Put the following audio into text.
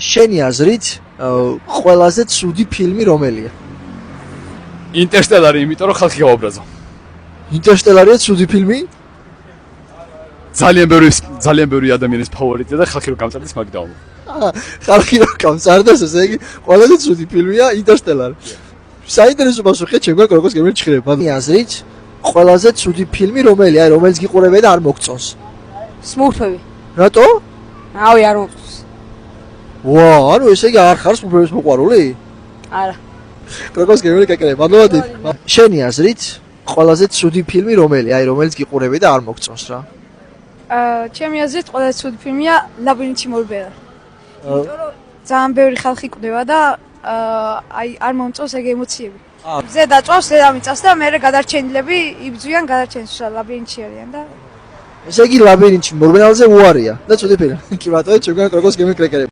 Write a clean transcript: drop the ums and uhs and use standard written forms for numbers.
შენი აზრით ყველაზე ცუდი ფილმი რომელია? ინტერსტელარი, იმიტომ რომ ხალხი გაუბრაზო. ინტერსტელარია ცუდი ფილმი? ძალიან ბევრი ადამიანის ფავორიტია და ხალხი რო გამწარდეს მაგ დავა. ხალხი რო გამწარდეს, ესე იგი ყველაზე ცუდი ფილმია ინტერსტელარი. საინტერესო პასუხია ჩემგან როგორც გემრიელ ჩხრება. შენი აზრით ყველაზე ცუდი ფილმი რომელია, რომელიც გიყურებია და არ მოგწონს? Smurfები. რატო? ავი არ მოგწონს. ვა, ანუ ესე იგი არ ხარ სმურფების მოყვარული? არა. როგორც გემრიელი კაკრე, მადლობა. შენი აზრით ყველაზე ცუდი ფილმი რომელია, რომელიც გიყურებია და არ მოგწონს რა? ჩემი აზრით ყველაზე ცუდი ფილმია ლაბირინთში მორბედა. იმიტომ რომ ძალიან ბევრი ხალხი კვდება და არ მომწონს ეგ ემოციები. ზედა წვავს, ზედა მიწას და მერე გადარჩენილები იბრძვიან გადარჩენს ლაბირინთში არიან და ესე იგი ლაბირინთში მორბენალზე უარია და ცუდი ფილმი. კი ბატონო, ჩემგან როგორც გემრიელი კაკრე.